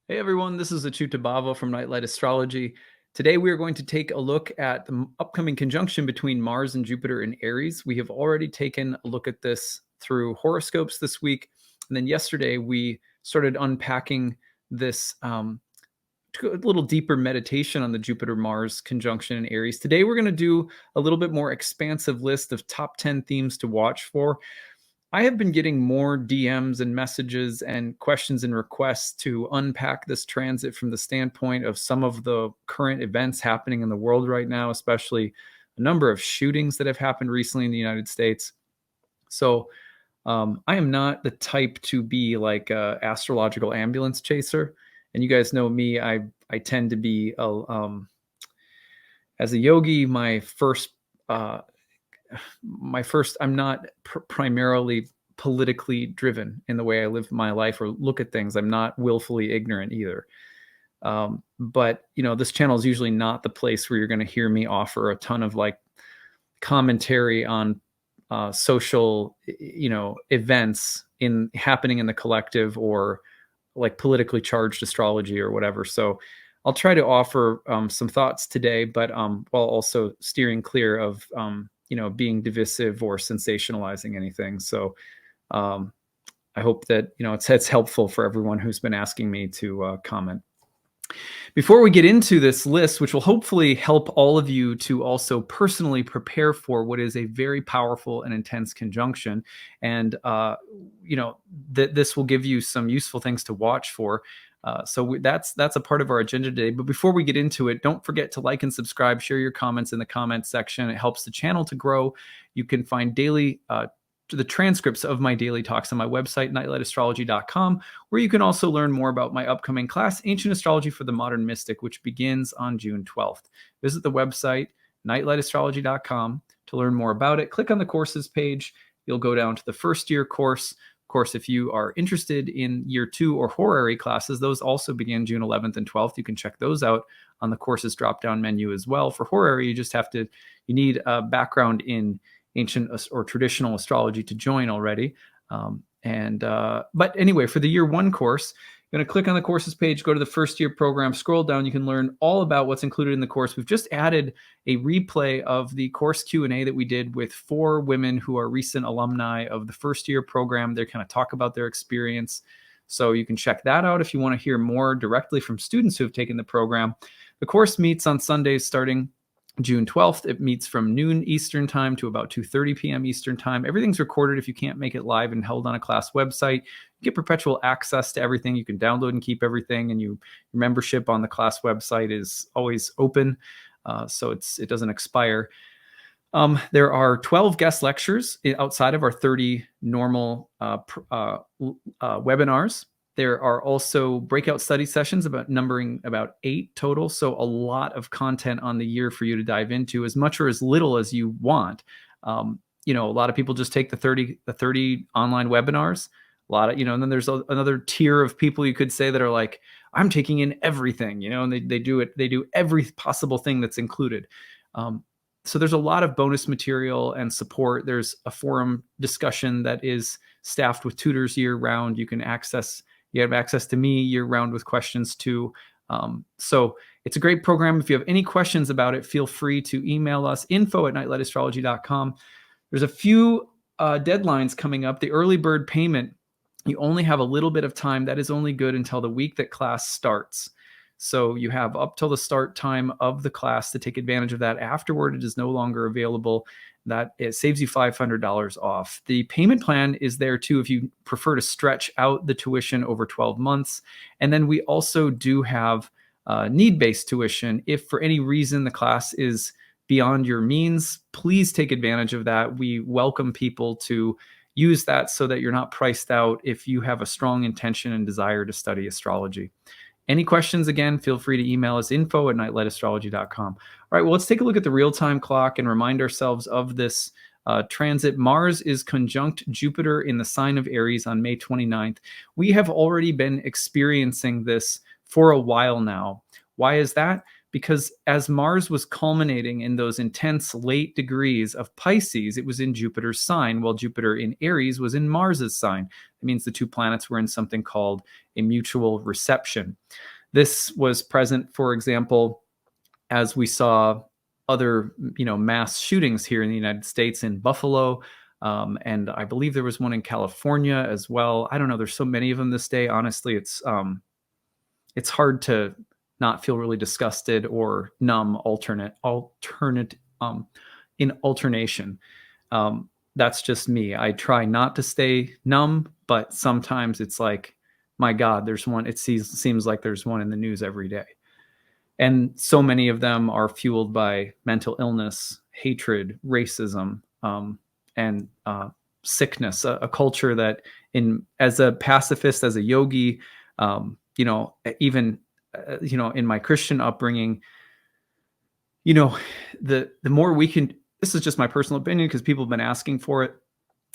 Hey everyone, this is acyuta-bhava from Nightlight Astrology. Today we are going to take a look at the upcoming conjunction between Mars and Jupiter in Aries. We have already taken a look at this through horoscopes this week. And then yesterday we started unpacking this a little deeper meditation on the Jupiter-Mars conjunction in Aries. Today we're going to do a little bit more expansive list of top 10 themes to watch for. I have been getting more DMs and messages and questions and requests to unpack this transit from the standpoint of some of the current events happening in the world right now, especially a number of shootings that have happened recently in the United States. So I am not the type to be like a astrological ambulance chaser. And you guys know me, I tend to be, as a yogi, I'm not primarily politically driven in the way I live my life or look at things. I'm not willfully ignorant either. But this channel is usually not the place where you're going to hear me offer a ton of like commentary on social, events happening in the collective, or like politically charged astrology or whatever. So I'll try to offer some thoughts today, but while also steering clear of being divisive or sensationalizing anything. So I hope that it's helpful for everyone who's been asking me to comment. Before we get into this list, which will hopefully help all of you to also personally prepare for what is a very powerful and intense conjunction, and this will give you some useful things to watch for. So that's a part of our agenda today. But before we get into it, don't forget to like and subscribe, share your comments in the comments section. It helps the channel to grow. You can find daily the transcripts of my daily talks on my website, nightlightastrology.com, where you can also learn more about my upcoming class, Ancient Astrology for the Modern Mystic, which begins on June 12th. Visit the website, nightlightastrology.com, to learn more about it. Click on the courses page. You'll go down to the first year course. Of course, if you are interested in year 2 or horary classes, those also begin June 11th and 12th. You can check those out on the courses drop-down menu as well. For horary, you need a background in ancient or traditional astrology to join already. But anyway, for the year 1 course, you're going to click on the courses page, go to the first year program, scroll down. You can learn all about what's included in the course. We've just added a replay of the course Q&A that we did with 4 women who are recent alumni of the first year program. They kind of talk about their experience. So you can check that out if you want to hear more directly from students who have taken the program. The course meets on Sundays starting June 12th. It meets from noon Eastern time to about 2:30 p.m. Eastern time. Everything's recorded if you can't make it live and held on a class website. You get perpetual access to everything. You can download and keep everything, and your membership on the class website is always open, so it doesn't expire. There are 12 guest lectures outside of our 30 normal webinars. There are also breakout study sessions numbering about 8 total. So a lot of content on the year for you to dive into, as much or as little as you want. A lot of people just take the 30 online webinars. A lot of, and then there's another tier of people you could say that are like, I'm taking in everything, and they do every possible thing that's included. So there's a lot of bonus material and support. There's a forum discussion that is staffed with tutors year round. You have access to me year round with questions too. So it's a great program. If you have any questions about it, feel free to email us, info@nightlightastrology.com. There's a few deadlines coming up. The early bird payment, you only have a little bit of time. That is only good until the week that class starts. So you have up till the start time of the class to take advantage of that. Afterward, it is no longer available. It saves you $500 off. The payment plan is there too if you prefer to stretch out the tuition over 12 months. And then we also do have need-based tuition. If for any reason the class is beyond your means, please take advantage of that. We welcome people to use that so that you're not priced out if you have a strong intention and desire to study astrology. Any questions, again, feel free to email us, info@nightlightastrology.com. All right, well, let's take a look at the real-time clock and remind ourselves of this transit. Mars is conjunct Jupiter in the sign of Aries on May 29th. We have already been experiencing this for a while now. Why is that? because as Mars was culminating in those intense late degrees of Pisces, it was in Jupiter's sign, while Jupiter in Aries was in Mars's sign. It means the two planets were in something called a mutual reception. This was present, for example, as we saw other, mass shootings here in the United States, in Buffalo, and I believe there was one in California as well. I don't know. There's so many of them this day. Honestly, it's hard to not feel really disgusted or numb in alternation. That's just me. I try not to stay numb, but sometimes it's like, my God, there's one. It seems like there's one in the news every day. And so many of them are fueled by mental illness, hatred, racism, and sickness, a culture that, as a pacifist, as a yogi, even in my Christian upbringing, the more we can, this is just my personal opinion because people have been asking for it.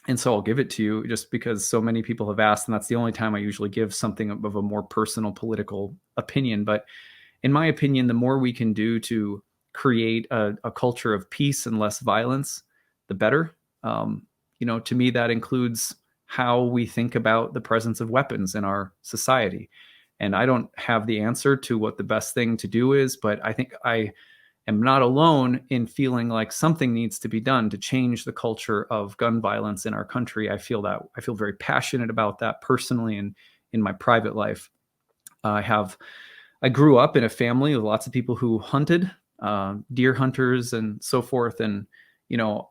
And so I'll give it to you just because so many people have asked, and that's the only time I usually give something of a more personal political opinion. But in my opinion, the more we can do to create a culture of peace and less violence, the better. To me, that includes how we think about the presence of weapons in our society. And I don't have the answer to what the best thing to do is, but I think I am not alone in feeling like something needs to be done to change the culture of gun violence in our country. I feel very passionate about that personally and in my private life. I grew up in a family with lots of people who hunted, deer hunters and so forth. And,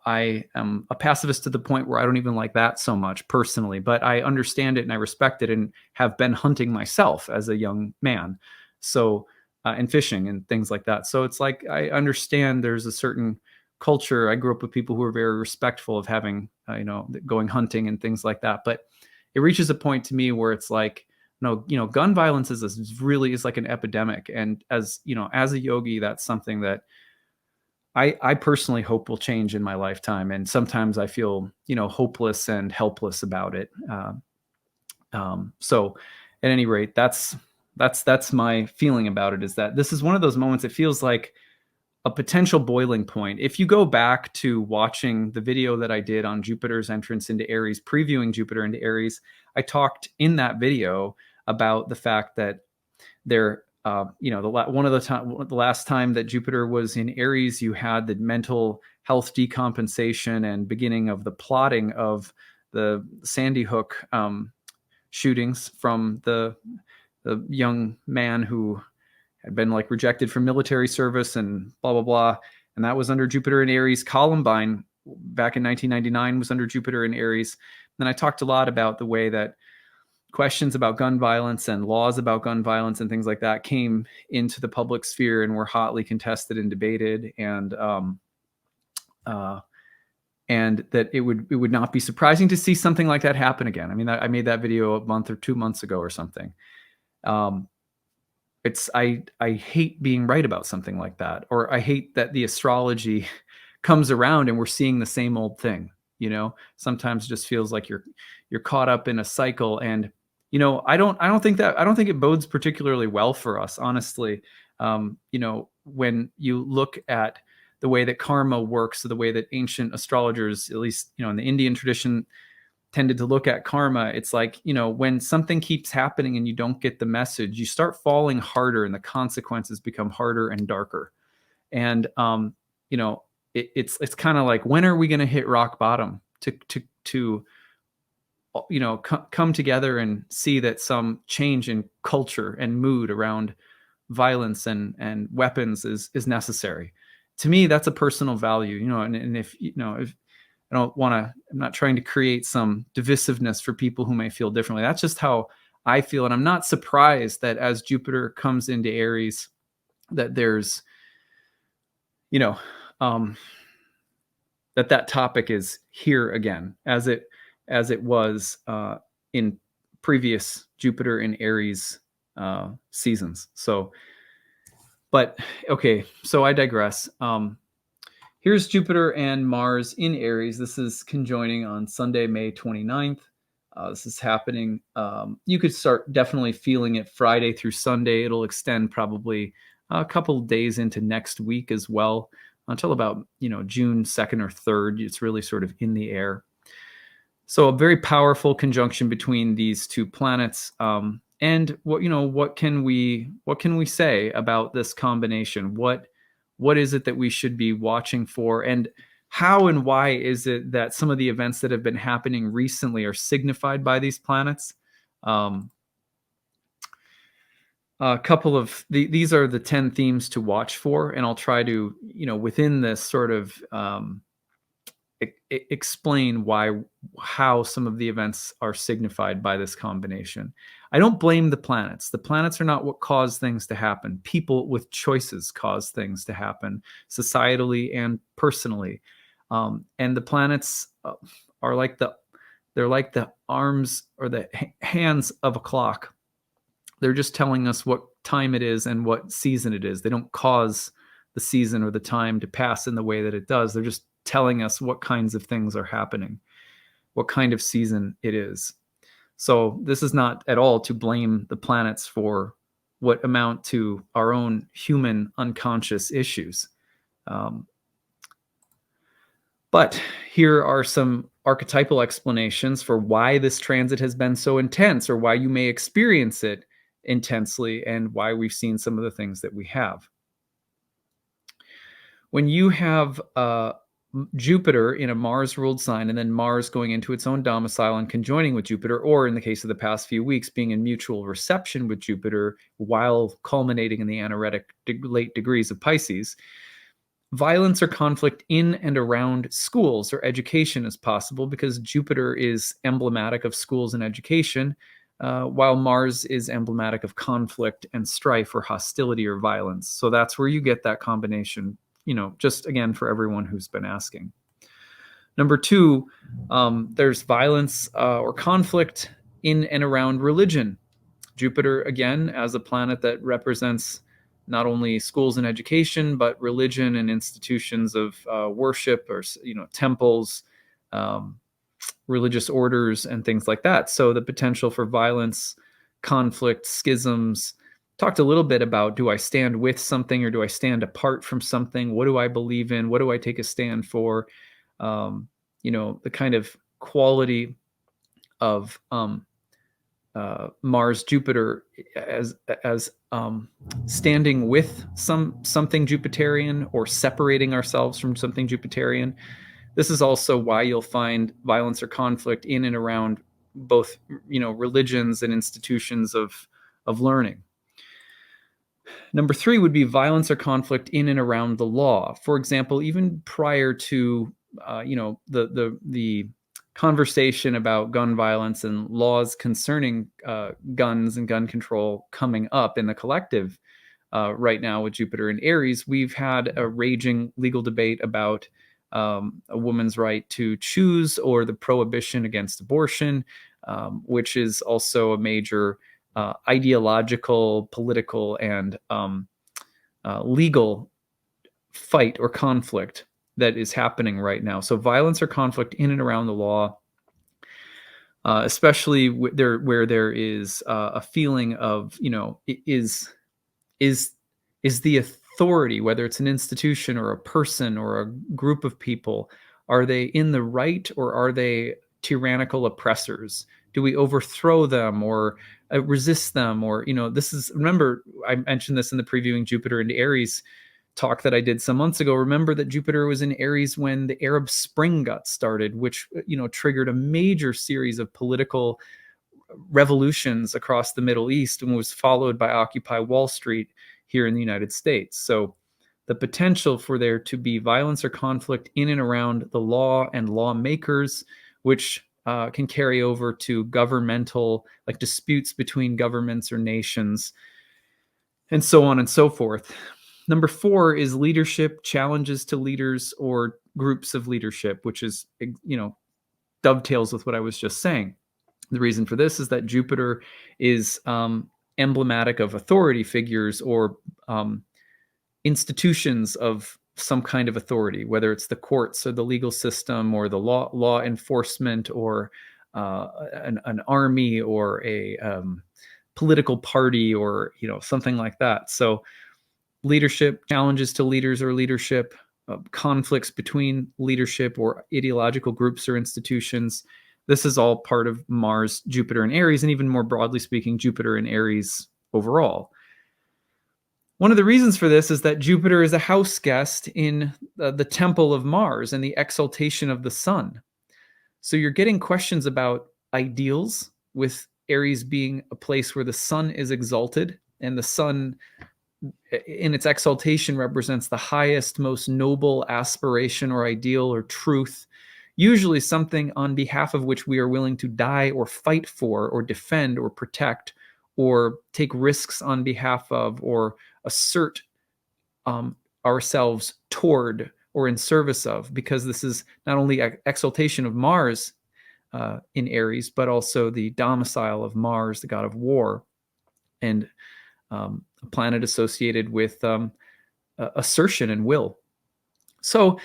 I am a pacifist to the point where I don't even like that so much personally, but I understand it and I respect it and have been hunting myself as a young man. So, and fishing and things like that. So it's like, I understand there's a certain culture. I grew up with people who are very respectful of having, going hunting and things like that. But it reaches a point to me where it's like, no, gun violence is like an epidemic. And as a yogi, that's something that I personally hope will change in my lifetime. And sometimes I feel, hopeless and helpless about it. So at any rate, that's my feeling about it, is that this is one of those moments. It feels like a potential boiling point. If you go back to watching the video that I did on Jupiter's entrance into Aries, previewing Jupiter into Aries, I talked in that video about the fact that the last time that Jupiter was in Aries, you had the mental health decompensation and beginning of the plotting of the Sandy Hook shootings from the young man who had been rejected from military service and blah, blah, blah. And that was under Jupiter in Aries. Columbine back in 1999 was under Jupiter in Aries. And I talked a lot about the way that questions about gun violence and laws about gun violence and things like that came into the public sphere and were hotly contested and debated, and that it would not be surprising to see something like that happen again. I mean, I made that video a month or 2 months ago or something. I hate being right about something like that, or I hate that the astrology comes around and we're seeing the same old thing. Sometimes it just feels like you're caught up in a cycle. And I don't think it bodes particularly well for us, honestly. When you look at the way that karma works, the way that ancient astrologers, at least in the Indian tradition, tended to look at karma, it's like, when something keeps happening and you don't get the message, you start falling harder and the consequences become harder and darker. And it's kind of like, when are we going to hit rock bottom to come together and see that some change in culture and mood around violence and weapons is necessary? To me, that's a personal value, and if I don't want to, I'm not trying to create some divisiveness for people who may feel differently. That's just how I feel. And I'm not surprised that as Jupiter comes into Aries, that there's, that topic is here again, as it was in previous Jupiter in Aries seasons. So, but okay, so I digress. Here's Jupiter and Mars in Aries. This is conjoining on Sunday, May 29th. This is happening. You could start definitely feeling it Friday through Sunday. It'll extend probably a couple days into next week as well, until about June 2nd or 3rd. It's really sort of in the air. So a very powerful conjunction between these two planets. And what can we say about this combination? What is it that we should be watching for, and how and why is it that some of the events that have been happening recently are signified by these planets? A couple of these are the 10 themes to watch for, and I'll try to within this sort of explain how some of the events are signified by this combination. I don't blame the planets. The planets are not what cause things to happen. People with choices cause things to happen, societally and personally. And the planets are like they're like the arms or the hands of a clock. They're just telling us what time it is and what season it is. They don't cause the season or the time to pass in the way that it does. They're just telling us what kinds of things are happening, what kind of season it is. So this is not at all to blame the planets for what amount to our own human unconscious issues. But here are some archetypal explanations for why this transit has been so intense, or why you may experience it intensely, and why we've seen some of the things that we have. When you have Jupiter in a Mars-ruled sign, and then Mars going into its own domicile and conjoining with Jupiter, or in the case of the past few weeks, being in mutual reception with Jupiter while culminating in the anaretic late degrees of Pisces, violence or conflict in and around schools or education is possible, because Jupiter is emblematic of schools and education, while Mars is emblematic of conflict and strife or hostility or violence. So that's where you get that combination, just again for everyone who's been asking. Number two, there's violence or conflict in and around religion. Jupiter, again, as a planet that represents not only schools and education, but religion and institutions of worship, or temples, religious orders, and things like that. So the potential for violence, conflict, schisms. Talked a little bit about, do I stand with something or do I stand apart from something? What do I believe in? What do I take a stand for? The kind of quality of Mars Jupiter as standing with something Jupiterian, or separating ourselves from something Jupiterian. This is also why you'll find violence or conflict in and around both religions and institutions of learning. Number three would be violence or conflict in and around the law. For example, even prior to the conversation about gun violence and laws concerning guns and gun control coming up in the collective right now with Jupiter and Aries, we've had a raging legal debate about a woman's right to choose, or the prohibition against abortion, which is also a major ideological, political, and legal fight or conflict that is happening right now. So violence or conflict in and around the law, especially where there is a feeling of, is the authority, whether it's an institution or a person or a group of people, are they in the right, or are they tyrannical oppressors? Do we overthrow them or resist them? Or, remember, I mentioned this in the previewing Jupiter and Aries talk that I did some months ago. Remember that Jupiter was in Aries when the Arab Spring got started, which, triggered a major series of political revolutions across the Middle East, and was followed by Occupy Wall Street here in the United States. So the potential for there to be violence or conflict in and around the law and lawmakers, which can carry over to governmental, like disputes between governments or nations, and so on and so forth. Number four is leadership, challenges to leaders or groups of leadership, which is, dovetails with what I was just saying. The reason for this is that Jupiter is emblematic of authority figures, or institutions of some kind of authority, whether it's the courts or the legal system or the law enforcement, or an army, or a political party, or something like that. So leadership, challenges to leaders or leadership, conflicts between leadership or ideological groups or institutions. This is all part of Mars, Jupiter, and Aries, and even more broadly speaking, Jupiter and Aries overall. One of the reasons for this is that Jupiter is a house guest in the temple of Mars and the exaltation of the sun. So you're getting questions about ideals, with Aries being a place where the sun is exalted, and the sun in its exaltation represents the highest, most noble aspiration or ideal or truth, usually something on behalf of which we are willing to die or fight for or defend or protect or take risks on behalf of or assert ourselves toward or in service of, because this is not only exaltation of Mars in Aries, but also the domicile of Mars, the god of war, and a planet associated with assertion and will. So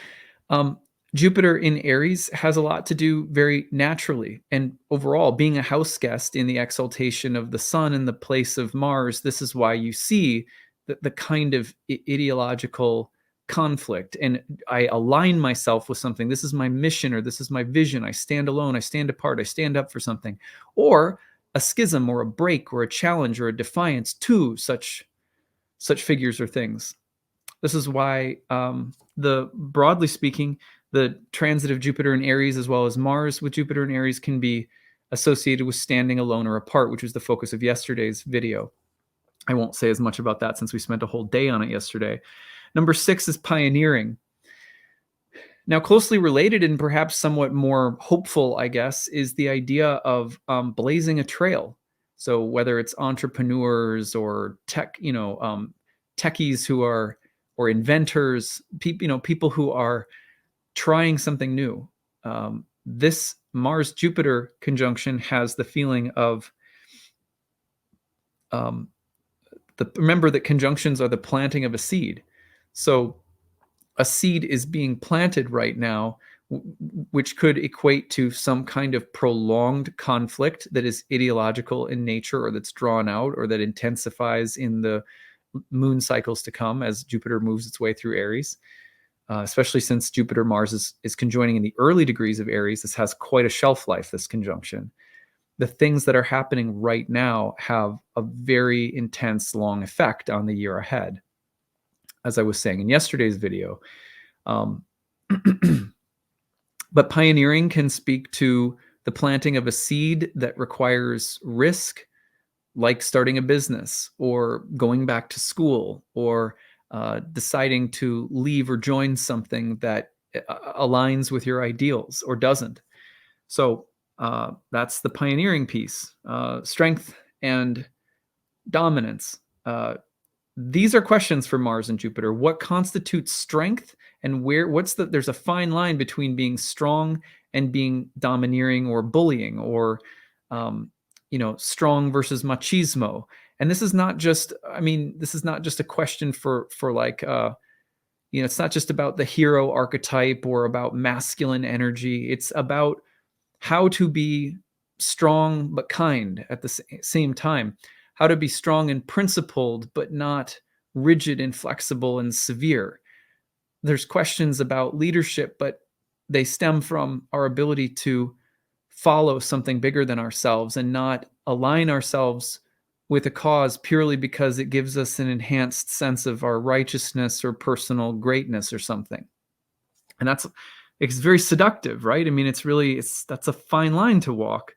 Jupiter in Aries has a lot to do very naturally. And overall, being a house guest in the exaltation of the sun in the place of Mars, this is why you see the kind of ideological conflict. And I align myself with something. This is my mission, or this is my vision. I stand alone. I stand apart. I stand up for something. Or a schism or a break or a challenge or a defiance to such figures or things. This is why broadly speaking, the transit of Jupiter in Aries as well as Mars with Jupiter in Aries can be associated with standing alone or apart, which was the focus of yesterday's video. I won't say as much about that since we spent a whole day on it yesterday. Number 6 is pioneering. Now, closely related and perhaps somewhat more hopeful, I guess, is the idea of blazing a trail. So whether it's entrepreneurs or techies who are, or inventors, people who are trying something new. This Mars-Jupiter conjunction has the feeling of, remember that conjunctions are the planting of a seed. So a seed is being planted right now, which could equate to some kind of prolonged conflict that is ideological in nature, or that's drawn out, or that intensifies in the moon cycles to come as Jupiter moves its way through Aries. Especially since Jupiter-Mars is conjoining in the early degrees of Aries. This has quite a shelf life, this conjunction. The things that are happening right now have a very intense, long effect on the year ahead, as I was saying in yesterday's video. But pioneering can speak to the planting of a seed that requires risk, like starting a business or going back to school, or deciding to leave or join something that aligns with your ideals or doesn't. So that's the pioneering piece. Strength and dominance. These are questions for Mars and Jupiter. What constitutes strength, and there's a fine line between being strong and being domineering or bullying, or strong versus machismo. And this is not just a question for like, it's not just about the hero archetype or about masculine energy. It's about how to be strong but kind at the same time, how to be strong and principled but not rigid, inflexible, and severe. There's questions about leadership, but they stem from our ability to follow something bigger than ourselves and not align ourselves with a cause purely because it gives us an enhanced sense of our righteousness or personal greatness or something. And it's very seductive, right? I mean, that's a fine line to walk.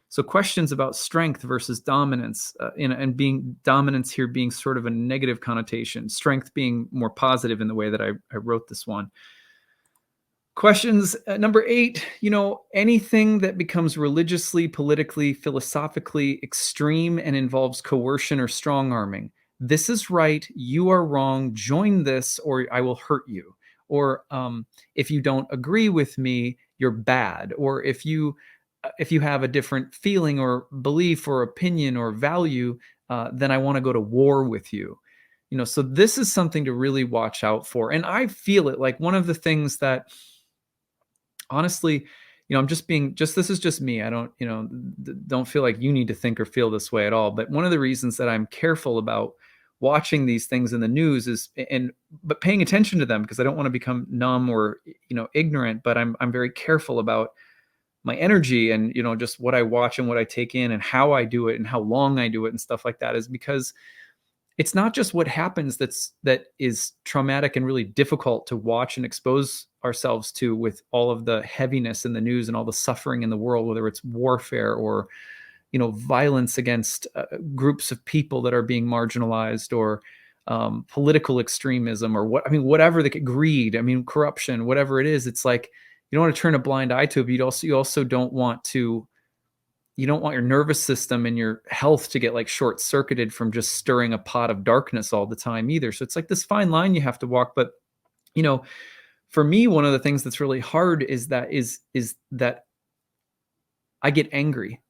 So questions about strength versus dominance, and being dominance here being sort of a negative connotation, strength being more positive in the way that I wrote this one. Questions number 8, anything that becomes religiously, politically, philosophically extreme and involves coercion or strong arming. This is right, you are wrong, join this or I will hurt you. Or if you don't agree with me, you're bad. Or if you have a different feeling or belief or opinion or value, then I want to go to war with you. So this is something to really watch out for. And I feel it like one of the things that, honestly, this is just me. I don't feel like you need to think or feel this way at all. But one of the reasons that I'm careful about watching these things in the news but paying attention to them because I don't want to become numb or ignorant, but I'm very careful about my energy and just what I watch and what I take in and how I do it and how long I do it and stuff like that, is because it's not just what happens that is traumatic and really difficult to watch and expose ourselves to, with all of the heaviness in the news and all the suffering in the world, whether it's warfare or violence against groups of people that are being marginalized, or political extremism, or whatever greed, corruption, whatever it is. It's like you don't want to turn a blind eye to it, but you also don't want your nervous system and your health to get like short circuited from just stirring a pot of darkness all the time either. So it's like this fine line you have to walk. But for me, one of the things that's really hard is that I get angry,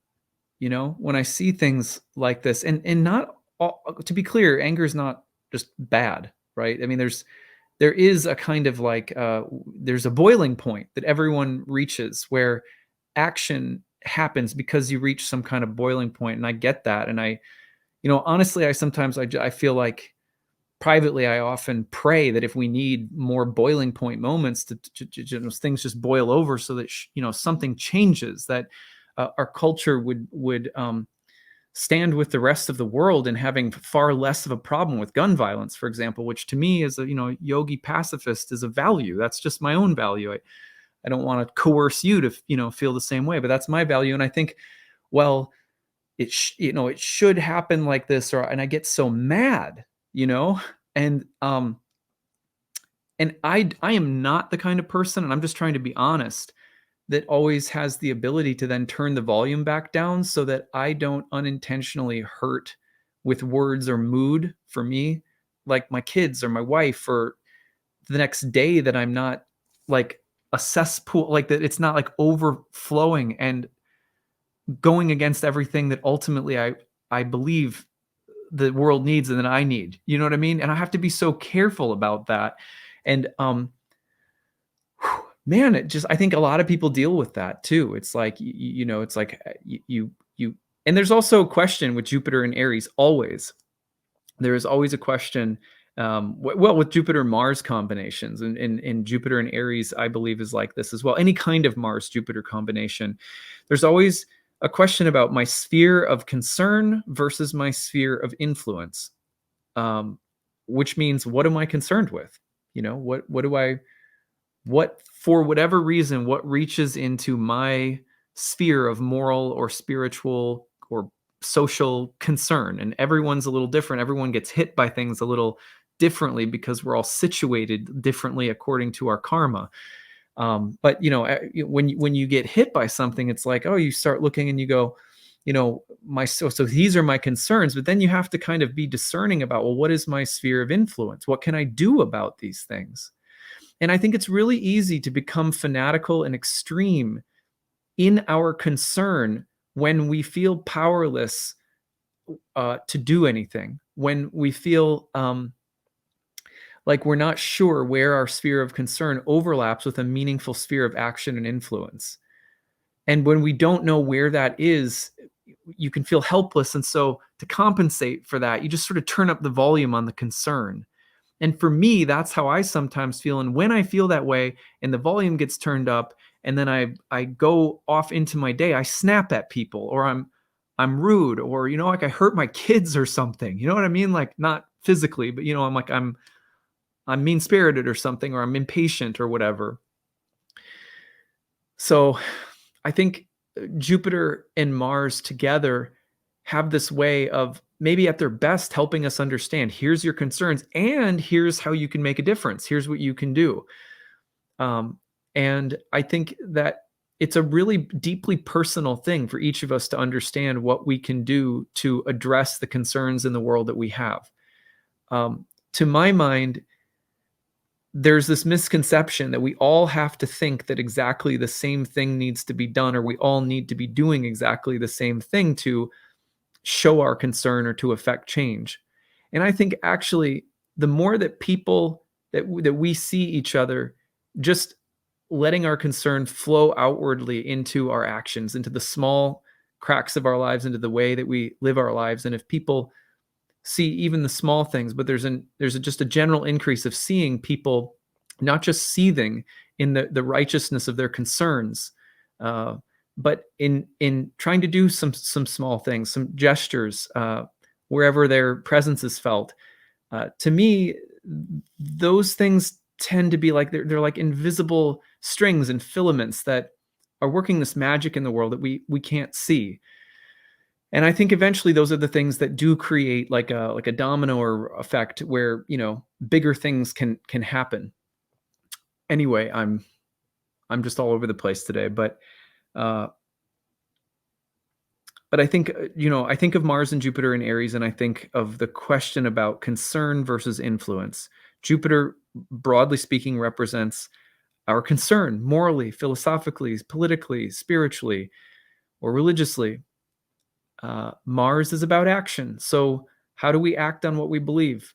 when I see things like this, and not all, to be clear, anger is not just bad, right? There is a kind of like, there's a boiling point that everyone reaches where action happens because you reach some kind of boiling point. And I get that. And honestly, I feel like privately, I often pray that if we need more boiling point moments to things just boil over so that, something changes, that our culture would stand with the rest of the world in having far less of a problem with gun violence, for example, which to me as a, yogi pacifist is a value. That's just my own value. I don't want to coerce you to, feel the same way, but that's my value. And I think, well, it should happen like this, and I get so mad, and I am not the kind of person, and I'm just trying to be honest, that always has the ability to then turn the volume back down so that I don't unintentionally hurt with words or mood, for me, like my kids or my wife, or the next day, that I'm not like a cesspool, like that it's not like overflowing and going against everything that ultimately I believe the world needs and that I need. You know what I mean? And I have to be so careful about that. And man, I think a lot of people deal with that too. It's like, it's like you, and there's also a question with Jupiter and Aries. Always, there is always a question. Well, with Jupiter Mars combinations, and Jupiter and Aries, I believe, is like this as well. Any kind of Mars Jupiter combination, there's always a question about my sphere of concern versus my sphere of influence, which means, what am I concerned with? What, for whatever reason, what reaches into my sphere of moral or spiritual or social concern. And everyone's a little different. Everyone gets hit by things a little differently because we're all situated differently according to our karma. But when you get hit by something, it's like, oh, you start looking and you go, so these are my concerns. But then you have to kind of be discerning about, well, what is my sphere of influence? What can I do about these things? And I think it's really easy to become fanatical and extreme in our concern when we feel powerless to do anything, when we feel like we're not sure where our sphere of concern overlaps with a meaningful sphere of action and influence. And when we don't know where that is, you can feel helpless. And so to compensate for that, you just sort of turn up the volume on the concern. And for me, that's how I sometimes feel. And when I feel that way and the volume gets turned up, and then I go off into my day, I snap at people, or I'm rude, or, like I hurt my kids or something. You know what I mean? Like, not physically, but, I'm like, I'm mean-spirited or something, or I'm impatient or whatever. So I think Jupiter and Mars together have this way of, maybe at their best, helping us understand, here's your concerns and here's how you can make a difference. Here's what you can do. And I think that it's a really deeply personal thing for each of us to understand what we can do to address the concerns in the world that we have. To my mind, there's this misconception that we all have to think that exactly the same thing needs to be done, or we all need to be doing exactly the same thing to show our concern or to affect change. And I think actually, the more that people that we see each other just letting our concern flow outwardly into our actions, into the small cracks of our lives, into the way that we live our lives. And if people see even the small things, but there's just a general increase of seeing people not just seething in the righteousness of their concerns, but in trying to do some small things, some gestures, wherever their presence is felt. To me, those things tend to be like they're like invisible strings and filaments that are working this magic in the world that we can't see. And I think eventually those are the things that do create like a domino or effect where, bigger things can happen. Anyway, I'm just all over the place today, uh, but I think, I think of Mars and Jupiter in Aries, and I think of the question about concern versus influence. Jupiter, broadly speaking, represents our concern morally, philosophically, politically, spiritually, or religiously. Mars is about action. So, how do we act on what we believe?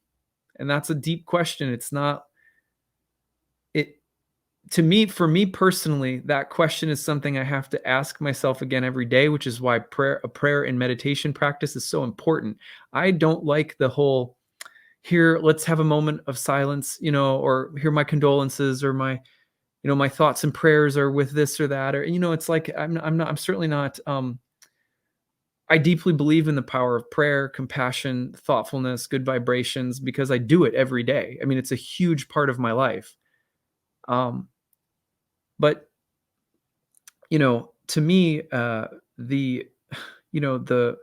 And that's a deep question. It's not, it, to me, for me personally, that question is something I have to ask myself again every day, which is why a prayer and meditation practice is so important. I don't like the whole here, let's have a moment of silence, or here my condolences or my thoughts and prayers are with this or that, or, it's like, I'm certainly not, I deeply believe in the power of prayer, compassion, thoughtfulness, good vibrations, because I do it every day. I mean, it's a huge part of my life. But to me, the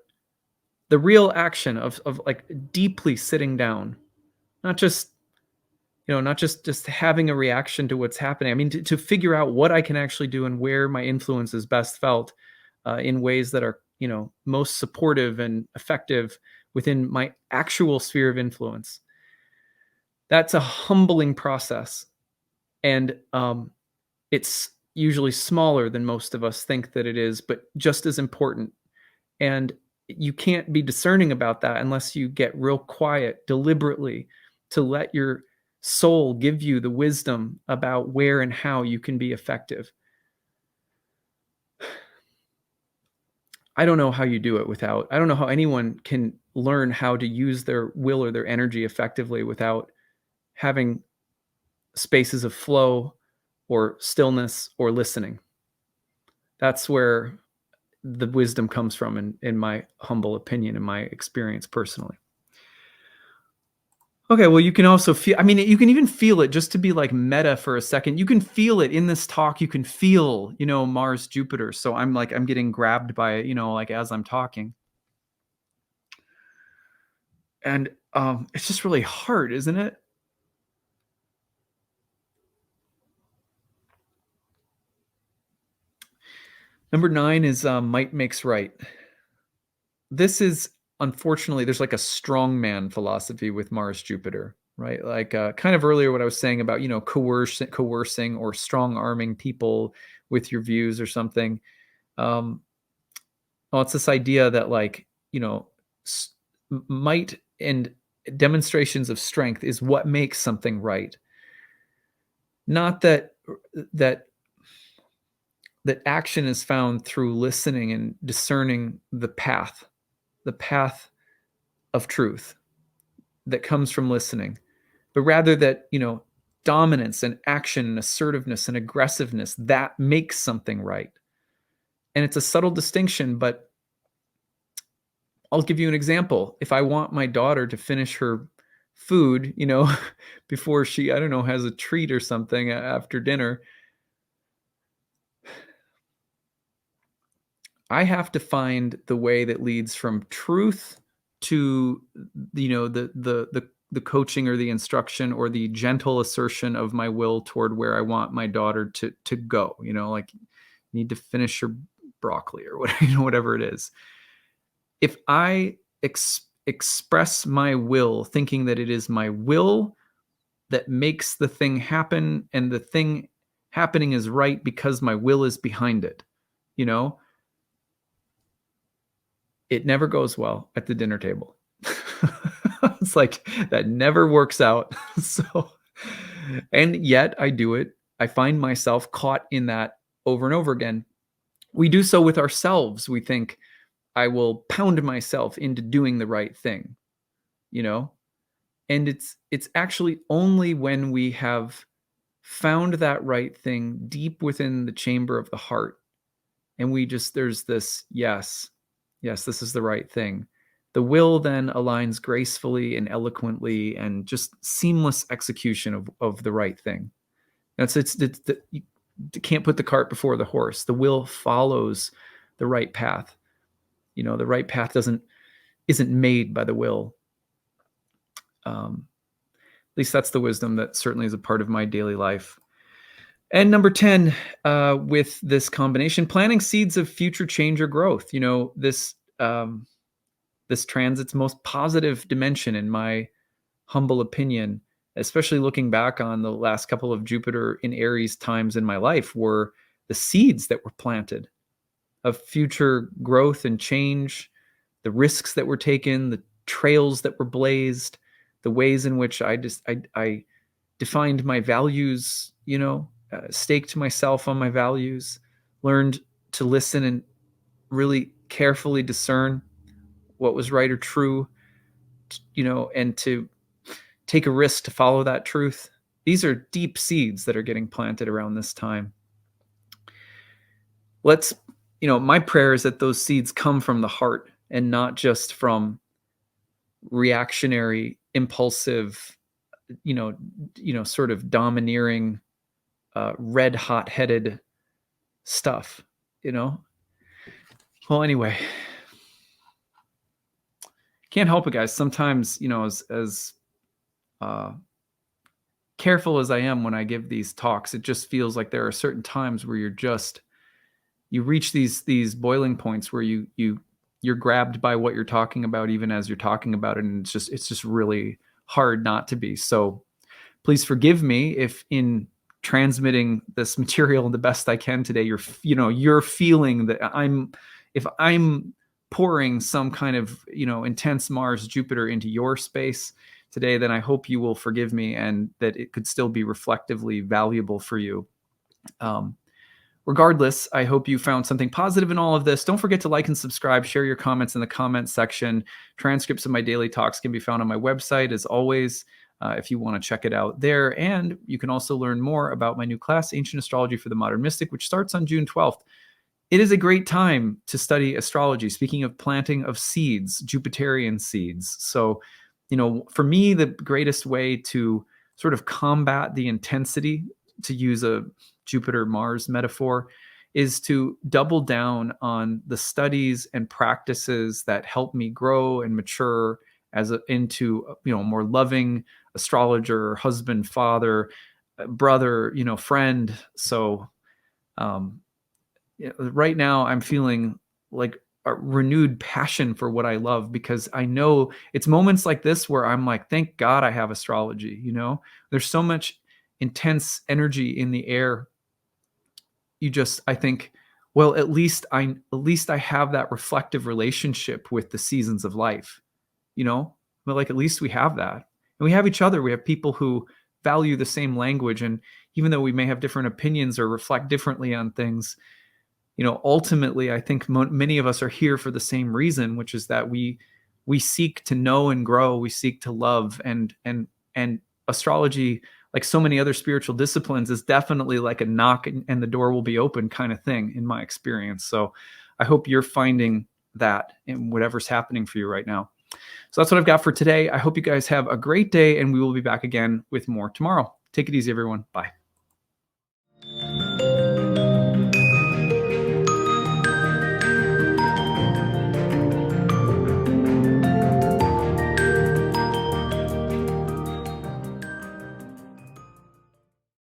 the real action of like deeply sitting down, not just not just having a reaction to what's happening. I mean, to figure out what I can actually do and where my influence is best felt, in ways that are most supportive and effective within my actual sphere of influence. That's a humbling process, and it's usually smaller than most of us think that it is, but just as important. And you can't be discerning about that unless you get real quiet deliberately to let your soul give you the wisdom about where and how you can be effective. I don't know how you do it without, I don't know how anyone can learn how to use their will or their energy effectively without having spaces of flow or stillness or listening. That's where the wisdom comes from, in my humble opinion, in my experience personally. Okay, well, you can also feel, I mean, you can even feel it, just to be like meta for a second. You can feel it in this talk. You can feel, Mars, Jupiter. So I'm getting grabbed by it, like as I'm talking. And it's just really hard, isn't it? Number 9 is might makes right. This is, unfortunately, there's like a strongman philosophy with Mars, Jupiter, right? Like kind of earlier what I was saying about, coercing or strong arming people with your views or something. Well, it's this idea that like, might and demonstrations of strength is what makes something right. Not that that action is found through listening and discerning the path of truth that comes from listening, but rather that, dominance and action and assertiveness and aggressiveness that makes something right. And it's a subtle distinction, but I'll give you an example. If I want my daughter to finish her food, before she, I don't know, has a treat or something after dinner, I have to find the way that leads from truth to, the coaching or the instruction or the gentle assertion of my will toward where I want my daughter to go. Like, need to finish your broccoli or whatever, whatever it is. If I express my will thinking that it is my will that makes the thing happen, and the thing happening is right because my will is behind it, it never goes well at the dinner table. It's like that never works out. So, and yet I do it. I find myself caught in that over and over again. We do so with ourselves. We think, I will pound myself into doing the right thing. And it's actually only when we have found that right thing deep within the chamber of the heart, and there's this, yes, this is the right thing. The will then aligns gracefully and eloquently, and just seamless execution of the right thing. You can't put the cart before the horse. The will follows the right path. The right path isn't made by the will. At least that's the wisdom that certainly is a part of my daily life. And number 10, with this combination, planting seeds of future change or growth. This transit's most positive dimension, in my humble opinion, especially looking back on the last couple of Jupiter in Aries times in my life, were the seeds that were planted of future growth and change, the risks that were taken, the trails that were blazed, the ways in which I defined my values, staked myself on my values, learned to listen and really carefully discern what was right or true, and to take a risk to follow that truth. These are deep seeds that are getting planted around this time. My prayer is that those seeds come from the heart and not just from reactionary, impulsive, sort of domineering, red hot headed stuff, Well, anyway, can't help it, guys. Sometimes, as careful as I am when I give these talks, it just feels like there are certain times where you reach these boiling points where you're grabbed by what you're talking about, even as you're talking about it. And it's just really hard not to be. So please forgive me if in transmitting this material the best I can today, you're feeling that if I'm pouring some kind of, intense Mars Jupiter into your space today, then I hope you will forgive me, and that it could still be reflectively valuable for you. Regardless, I hope you found something positive in all of this. Don't forget to like and subscribe, share your comments in the comments section. Transcripts of my daily talks can be found on my website, as always, if you want to check it out there. And you can also learn more about my new class, Ancient Astrology for the Modern Mystic, which starts on June 12th. It is a great time to study astrology. Speaking of planting of seeds, Jupiterian seeds. So, for me, the greatest way to sort of combat the intensity, to use a Jupiter-Mars metaphor, is to double down on the studies and practices that help me grow and mature into a more loving astrologer, husband, father, brother, friend. So, right now I'm feeling like a renewed passion for what I love, because I know it's moments like this where I'm like, thank God I have astrology. There's so much intense energy in the air. I think, well, at least I have that reflective relationship with the seasons of life, but like, at least we have that, and we have each other. We have people who value the same language, and even though we may have different opinions or reflect differently on things, ultimately, I think many of us are here for the same reason, which is that we seek to know and grow. We seek to love, and astrology, like so many other spiritual disciplines, is definitely like a knock and the door will be open kind of thing, in my experience. So I hope you're finding that in whatever's happening for you right now. So that's what I've got for today. I hope you guys have a great day, and we will be back again with more tomorrow. Take it easy, everyone. Bye.